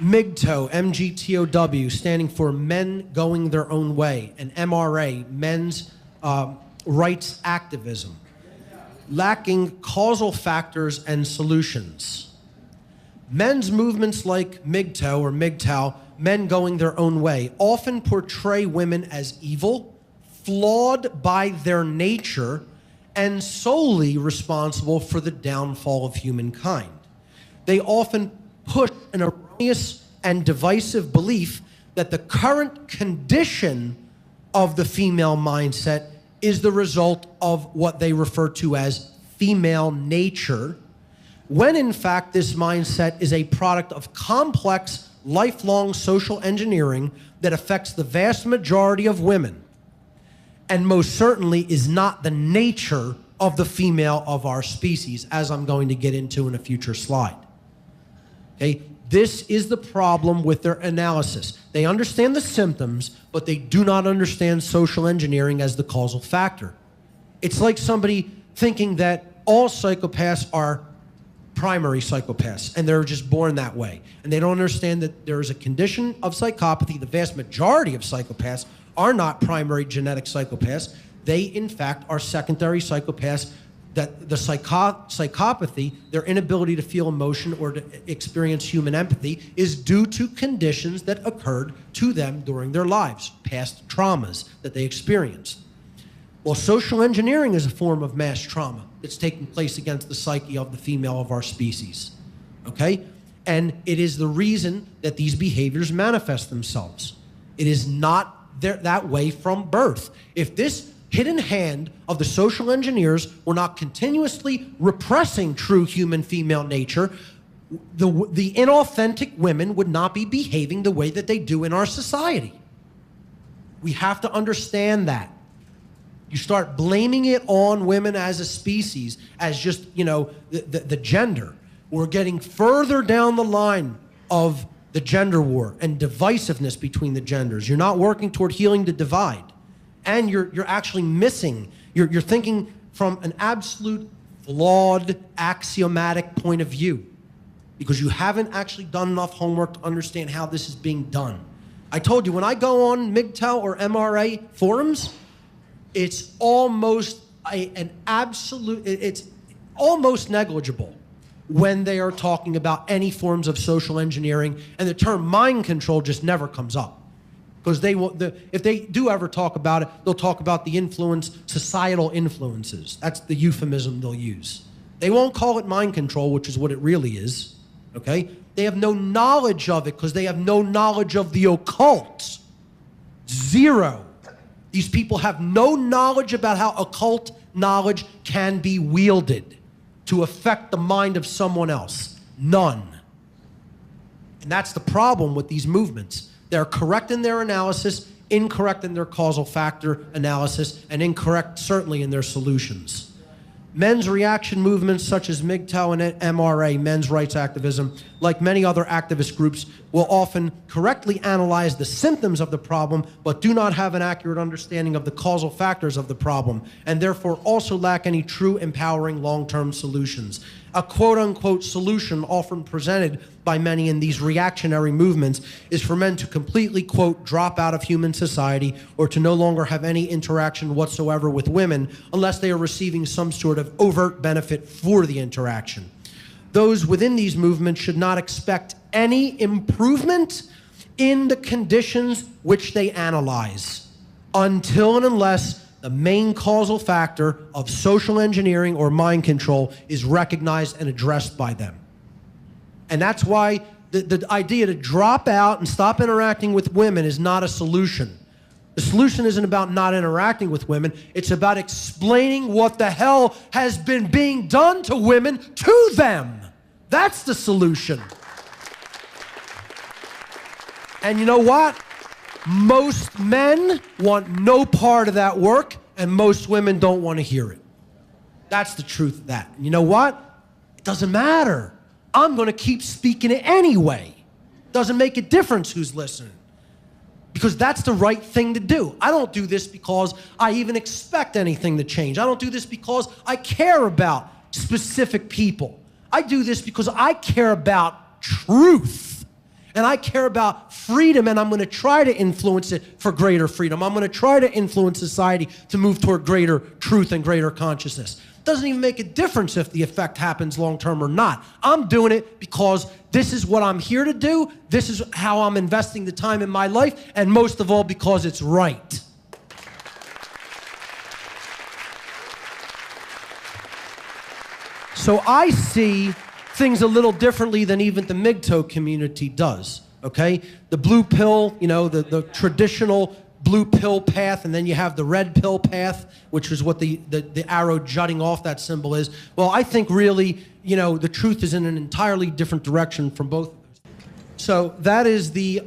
MGTOW, MGTOW, standing for Men Going Their Own Way, and MRA, Men's Rights Activism, lacking causal factors and solutions. Men's movements like MGTOW or MGTOW, Men Going Their Own Way, often portray women as evil, flawed by their nature, and solely responsible for the downfall of humankind. They often push an erroneous and divisive belief that the current condition of the female mindset is the result of what they refer to as female nature, when in fact this mindset is a product of complex, lifelong social engineering that affects the vast majority of women, and most certainly is not the nature of the female of our species, as I'm going to get into in a future slide. Okay? This is the problem with their analysis. They understand the symptoms, but they do not understand social engineering as the causal factor. It's like somebody thinking that all psychopaths are primary psychopaths, and they're just born that way. And they don't understand that there is a condition of psychopathy. The vast majority of psychopaths are not primary genetic psychopaths. They, in fact, are secondary psychopaths, that the psychopathy, their inability to feel emotion or to experience human empathy, is due to conditions that occurred to them during their lives, past traumas that they experienced. Well, social engineering is a form of mass trauma that's taking place against the psyche of the female of our species, okay? And it is the reason that these behaviors manifest themselves. It is not that way from birth. If this hidden hand of the social engineers were not continuously repressing true human female nature, the inauthentic women would not be behaving the way that they do in our society. We have to understand that. You start blaming it on women as a species, as just, you know, the gender. We're getting further down the line of the gender war and divisiveness between the genders. You're not working toward healing the divide. And you're actually missing, you're thinking from an absolute flawed, axiomatic point of view, because you haven't actually done enough homework to understand how this is being done. I told you, when I go on MGTOW or MRA forums, it's almost it's almost negligible when they are talking about any forms of social engineering, and the term mind control just never comes up. Because if they do ever talk about it, they'll talk about the influence, societal influences. That's the euphemism they'll use. They won't call it mind control, which is what it really is, okay? They have no knowledge of it because they have no knowledge of the occult. Zero. These people have no knowledge about how occult knowledge can be wielded to affect the mind of someone else. None. And that's the problem with these movements. They're correct in their analysis, incorrect in their causal factor analysis, and incorrect certainly in their solutions. Men's reaction movements such as MGTOW and MRA, men's rights activism, like many other activist groups, will often correctly analyze the symptoms of the problem, but do not have an accurate understanding of the causal factors of the problem, and therefore also lack any true empowering long-term solutions. A quote-unquote solution often presented by many in these reactionary movements is for men to completely, quote, drop out of human society or to no longer have any interaction whatsoever with women unless they are receiving some sort of overt benefit for the interaction. Those within these movements should not expect any improvement in the conditions which they analyze until and unless the main causal factor of social engineering or mind control is recognized and addressed by them. And that's why the idea to drop out and stop interacting with women is not a solution. The solution isn't about not interacting with women. It's about explaining what the hell has been being done to women to them. That's the solution. And you know what? Most men want no part of that work, and most women don't want to hear it. That's the truth of that. And you know what? It doesn't matter. I'm going to keep speaking it anyway. Doesn't make a difference who's listening. Because that's the right thing to do. I don't do this because I even expect anything to change. I don't do this because I care about specific people. I do this because I care about truth. And I care about freedom, and I'm going to try to influence it for greater freedom. I'm going to try to influence society to move toward greater truth and greater consciousness. It doesn't even make a difference if the effect happens long-term or not. I'm doing it because this is what I'm here to do. This is how I'm investing the time in my life, and most of all, because it's right. So I see things a little differently than even the MGTOW community does, okay? The blue pill, you know, the traditional blue pill path, and then you have the red pill path, which is what the arrow jutting off that symbol is. Well, I think really, you know, the truth is in an entirely different direction from both of those. So that is the